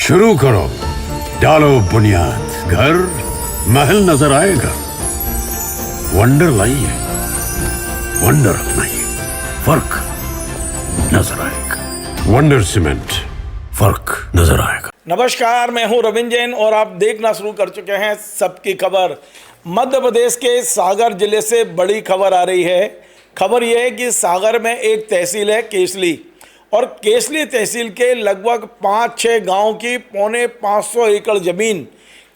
शुरू करो, डालो बुनियाद, घर महल नजर आएगा। वंडर लाइए, वंडर अपनाइए, फर्क नजर आएगा। वंडर सीमेंट, फर्क नजर आएगा। नमस्कार, मैं हूं रविंद्र जैन और आप देखना शुरू कर चुके हैं सबकी खबर। मध्य प्रदेश के सागर जिले से बड़ी खबर आ रही है। खबर यह है कि सागर में एक तहसील है केसली, और केसली तहसील के लगभग 5-6 गांव की 450 एकड़ ज़मीन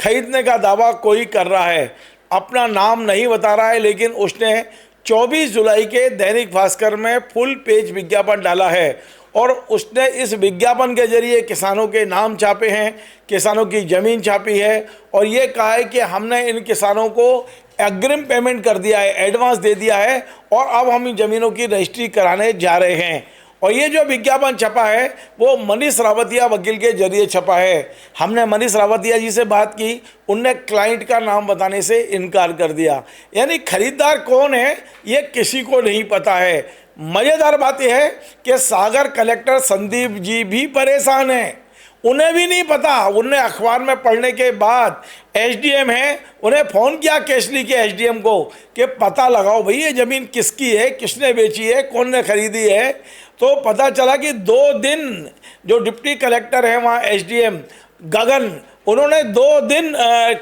खरीदने का दावा कोई कर रहा है। अपना नाम नहीं बता रहा है, लेकिन उसने 24 जुलाई के दैनिक भास्कर में फुल पेज विज्ञापन डाला है और उसने इस विज्ञापन के जरिए किसानों के नाम छापे हैं, किसानों की ज़मीन छापी है और ये कहा है कि हमने इन किसानों को अग्रिम पेमेंट कर दिया है, एडवांस दे दिया है और अब हम इन ज़मीनों की रजिस्ट्री कराने जा रहे हैं। और ये जो विज्ञापन छपा है वो मनीष रावतिया वकील के जरिए छपा है। हमने मनीष रावतिया जी से बात की, उनने क्लाइंट का नाम बताने से इनकार कर दिया। यानी खरीदार कौन है ये किसी को नहीं पता है। मज़ेदार बात यह है कि सागर कलेक्टर संदीप जी भी परेशान हैं, उन्हें भी नहीं पता। उन्हें अखबार में पढ़ने के बाद एसडीएम है, उन्हें फ़ोन किया केसली के एसडीएम को कि पता लगाओ भाई ये ज़मीन किसकी है, किसने बेची है, कौन ने खरीदी है। तो पता चला कि 2 दिन जो डिप्टी कलेक्टर हैं वहाँ एसडीएम गगन, उन्होंने 2 दिन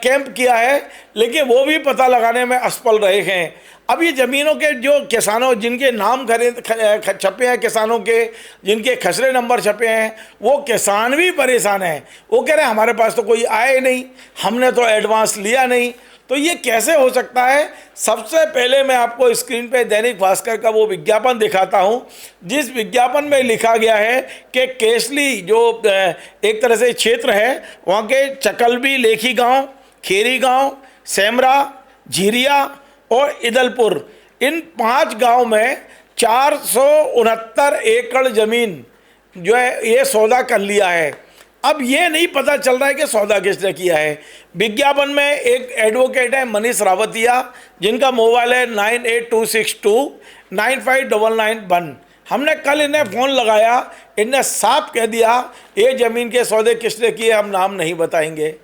कैंप किया है, लेकिन वो भी पता लगाने में असफल रहे हैं। अब ये ज़मीनों के जो किसानों जिनके नाम छपे हैं, किसानों के जिनके खसरे नंबर छपे हैं, वो किसान भी परेशान हैं। वो कह रहे हैं हमारे पास तो कोई आया ही नहीं, हमने तो एडवांस लिया नहीं। तो ये कैसे हो सकता है? सबसे पहले मैं आपको स्क्रीन पे दैनिक भास्कर का वो विज्ञापन दिखाता हूँ जिस विज्ञापन में लिखा गया है कि केसली जो एक तरह से क्षेत्र है, वहाँ के चकलबी लेखी गांव, खेरी गांव, सेमरा, झीरिया और इदलपुर, इन 5 गांव में 469 एकड़ ज़मीन जो है ये सौदा कर लिया है। अब ये नहीं पता चल रहा है कि सौदा किसने किया है। विज्ञापन में एक एडवोकेट है मनीष रावतिया, जिनका मोबाइल है 9826295991। हमने कल इन्हें फ़ोन लगाया, इन्हें साफ कह दिया ये ज़मीन के सौदे किसने किए हम नाम नहीं बताएंगे।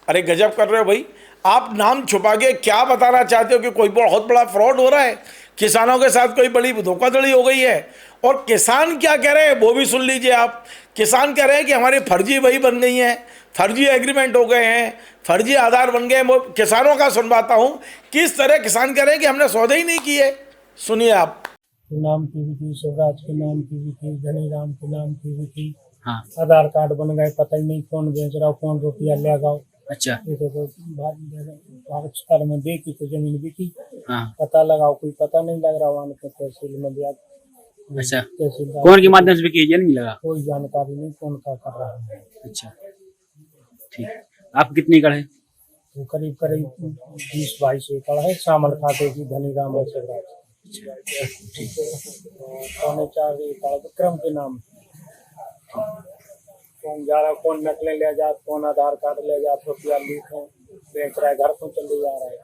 अरे गजब कर रहे हो भाई, आप नाम छुपा के क्या बताना चाहते हो कि कोई बहुत बड़ा फ्रॉड हो रहा है, किसानों के साथ कोई बड़ी धोखाधड़ी हो गई है। और किसान क्या कह रहे हैं वो भी सुन लीजिए आप। किसान कह रहे हैं कि हमारी फर्जी वही बन गई हैं, फर्जी एग्रीमेंट हो गए हैं, फर्जी आधार बन गए हैं। वो किसानों का सुनवाता हूँ किस तरह किसान कह रहे हैं कि हमने सौदे ही नहीं किए। सुनिए आप। नाम की भी थी, शिवराज के नाम की भी थी, धनीराम के नाम की भी थी। हाँ। आधार कार्ड बन गए, पता ही नहीं कौन बेच रहा, कौन रुपया ले गया। अच्छा। कर में देखी तो जमीन बिकी। हाँ। पता लगाओ, कोई पता नहीं लग रहा वहाँ के तहसील में दिया। अच्छा, तहसीलदार कौन के माध्यम से बिकी नहीं लगा? कोई जानकारी नहीं कौन क्या कर रहा है। अच्छा, ठीक। आप कितनी एकड़ है? वो करीब 20-22 एकड़ है। शामल खाते की धनीराम और शिवराज। 4.25 एकड़ विक्रम के नाम। कौन जा रहा, कौन नकलें ले जात, कौन आधार कार्ड ले जात, रुपया लीक है, बेच रहा है, घर को चले जा रहा है।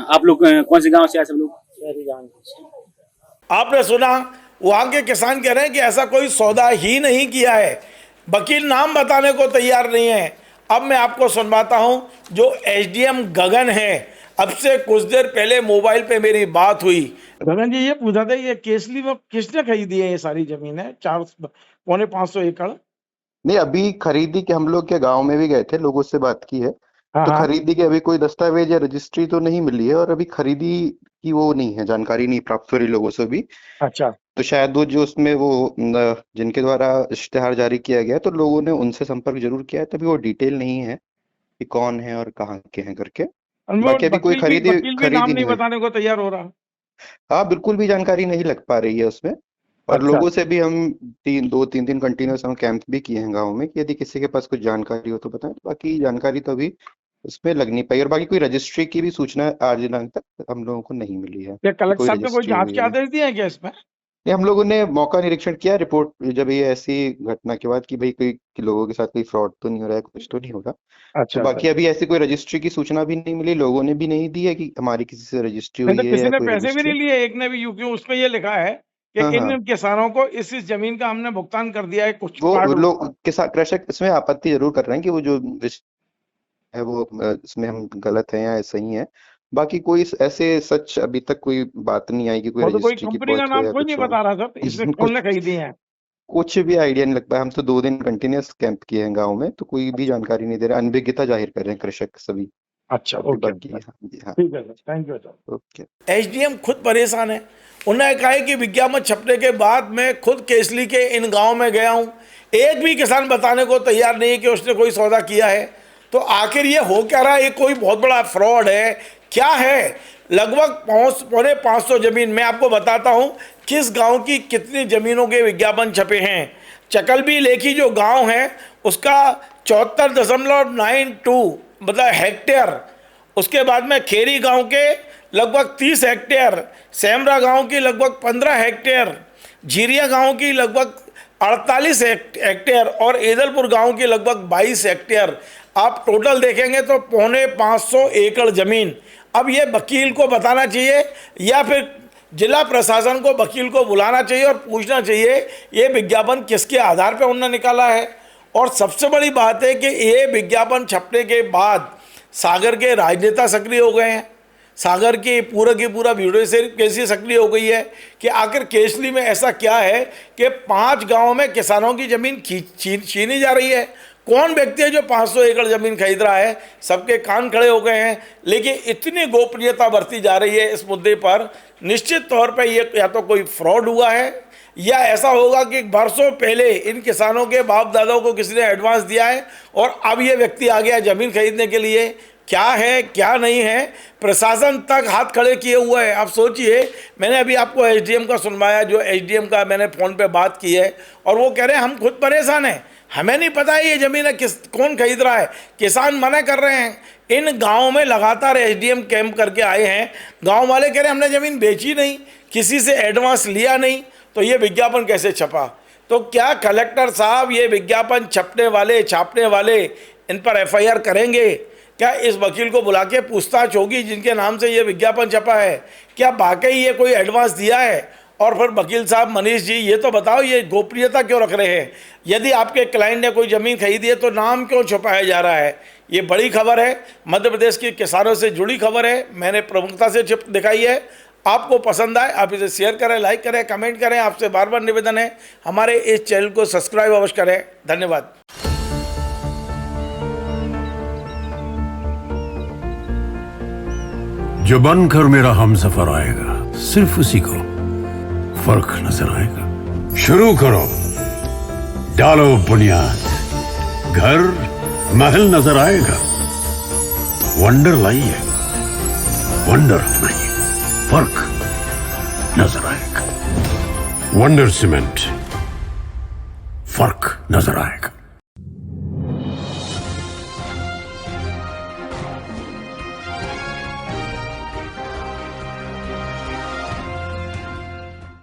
आप लोग कौन से गांव से आए सब लोग? शहरी गांव से। आपने सुना, वहाँ के किसान कह रहे हैं कि ऐसा कोई सौदा ही नहीं किया है। वकील नाम बताने को तैयार नहीं है। अब मैं आपको सुनवाता हूँ जो एसडीएम गगन है। अब से कुछ देर पहले मोबाइल पे मेरी बात हुई। गगन जी ये पूछा था, ये केसली में किसने खरीदी है ये सारी जमीन है 4.25 एकड़? नहीं, अभी खरीदी के हम लोग के गांव में भी गए थे, लोगों से बात की है। तो खरीदी के अभी कोई दस्तावेज या रजिस्ट्री तो नहीं मिली है और अभी खरीदी की वो नहीं है, जानकारी नहीं प्राप्त हो रही लोगों से भी। अच्छा, तो शायद वो जो उसमें वो जिनके द्वारा इश्तेहार जारी किया गया तो लोगों ने उनसे संपर्क जरूर किया है, तभी वो डिटेल नहीं है कि कौन है और कहाँ के हैं करके। बाकी अभी कोई खरीदी नाम नहीं बताने को तैयार हो रहा। हाँ, बिल्कुल भी जानकारी नहीं लग पा रही है उसमें। और अच्छा। लोगों से भी हम 2-3 दिन कंटिन्यूस हम कैंप भी किए हैं गाँव में कि यदि किसी के पास कुछ जानकारी हो तो बताएं। बाकी जानकारी तो अभी उसमें लग नहीं पाई और बाकी कोई रजिस्ट्री की भी सूचना आज दिनांक तक हम लोगों को नहीं मिली है। कलेक्टर साहब ने कोई जांच के आदेश दिए हैं क्या इसमें? नहीं, हम लोगों ने मौका निरीक्षण किया रिपोर्ट जब ये ऐसी घटना के बाद कि भाई कोई लोगों के साथ कोई फ्रॉड तो नहीं हो रहा है, कुछ तो नहीं होगा। अच्छा, तो बाकी अभी ऐसी कोई रजिस्ट्री की सूचना भी नहीं मिली, लोगों ने भी नहीं दी है कि हमारी किसी से रजिस्ट्री हुई है किसी या ने कोई पैसे भी रजिस्ट्री। नहीं लिए, एक ने भी, क्योंकि उसमें ये लिखा है कि हाँ, इन हाँ। किसानों को इस जमीन का हमने भुगतान कर दिया है कुछ वो पार्ट। लोग किसान कृषक इसमें आपत्ति जरूर कर रहे हैं कि वो जो विषय है वो इसमें हम गलत हैं या सही है। बाकी कोई ऐसे सच अभी तक कोई बात नहीं आई कि कोई वो तो कोई रजिस्ट्री की कंपनी का पहुंच हो नाम या कोई कुछ नहीं हो। बता रहा सर, इसने कौन ने खरीदी है। कुछ भी आइडिया नहीं लग पाया। हम तो 2 दिन कंटिन्यूस कैंप किए हैं गाँव में, तो कोई भी जानकारी नहीं दे रहा। अनभिज्ञता जाहिर कर रहे हैं कृषक सभी। अच्छा, ओके, बाकी हाँ जी, हाँ ठीक है sir, thank you sir. Okay. SDM खुद परेशान है। उन्होंने कहा है कि विज्ञापन छपने के बाद मैं खुद केसली के इन गांव में गया हूं, एक भी किसान बताने को तैयार नहीं है कि उसने कोई सौदा किया है। तो आखिर ये हो क्या रहा है, ये कोई बहुत बड़ा फ्रॉड है क्या है। लगभग 550 जमीन, मैं आपको बताता हूं किस गांव की कितनी जमीनों के विज्ञापन छपे हैं। चकलबी लेखी जो गांव है उसका 74.92 मतलब हेक्टेयर, उसके बाद में खेरी गांव के लगभग 30 हेक्टेयर, सेमरा गांव की लगभग 15 हेक्टेयर, झीरिया गांव की लगभग 48 हेक्टेयर और ईदलपुर गांव की लगभग 22 हेक्टेयर। आप टोटल देखेंगे तो 550 एकड़ ज़मीन। अब ये वकील को बताना चाहिए या फिर जिला प्रशासन को वकील को बुलाना चाहिए और पूछना चाहिए ये विज्ञापन किसके आधार पर उन्होंने निकाला है। और सबसे बड़ी बात है कि ये विज्ञापन छपने के बाद सागर के राजनेता सक्रिय हो गए हैं। सागर की पूरा वीडियो से कैसी सक्रिय हो गई है कि आखिर केसली में ऐसा क्या है कि 5 गांवों में किसानों की ज़मीन छीनी जा रही है। कौन व्यक्ति है जो 500 एकड़ ज़मीन खरीद रहा है, सबके कान खड़े हो गए हैं। लेकिन इतनी गोपनीयता बरती जा रही है इस मुद्दे पर, निश्चित तौर पर ये या तो कोई फ्रॉड हुआ है या ऐसा होगा कि बरसों पहले इन किसानों के बाप दादाओं को किसी ने एडवांस दिया है और अब ये व्यक्ति आ गया ज़मीन खरीदने के लिए। क्या है क्या नहीं है, प्रशासन तक हाथ खड़े किए हुए हैं। आप सोचिए, मैंने अभी आपको एसडीएम का सुनवाया, जो एसडीएम का मैंने फ़ोन पे बात की है और वो कह रहे हैं हम खुद परेशान हैं, हमें नहीं पता है ये ज़मीन है कौन खरीद रहा है। किसान मना कर रहे हैं। इन गाँव में लगातार एसडीएम कैंप करके आए हैं, गाँव वाले कह रहे हैं हमने ज़मीन बेची नहीं, किसी से एडवांस लिया नहीं, तो ये विज्ञापन कैसे छपा। तो क्या कलेक्टर साहब ये विज्ञापन छपने वाले छापने वाले इन पर एफआईआर करेंगे? क्या इस वकील को बुला के पूछताछ होगी जिनके नाम से ये विज्ञापन छपा है, क्या वाकई ये कोई एडवांस दिया है? और फिर वकील साहब मनीष जी ये तो बताओ, ये गोपनीयता क्यों रख रहे हैं? यदि आपके क्लाइंट ने कोई ज़मीन खरीदी है तो नाम क्यों छुपाया जा रहा है? ये बड़ी खबर है, मध्य प्रदेश के किसानों से जुड़ी खबर है, मैंने प्रमुखता से दिखाई है। आपको पसंद आए आप इसे शेयर करें, लाइक करें, कमेंट करें। आपसे बार बार निवेदन है हमारे इस चैनल को सब्सक्राइब अवश्य करें। धन्यवाद। जो बनकर मेरा हमसफर आएगा सिर्फ उसी को फर्क नजर आएगा। शुरू करो, डालो बुनियाद, घर महल नजर आएगा। वंडर लाइए, वंडर अपनाइए, फर्क नजर आएगा। वंडर सीमेंट, फर्क नजर आएगा।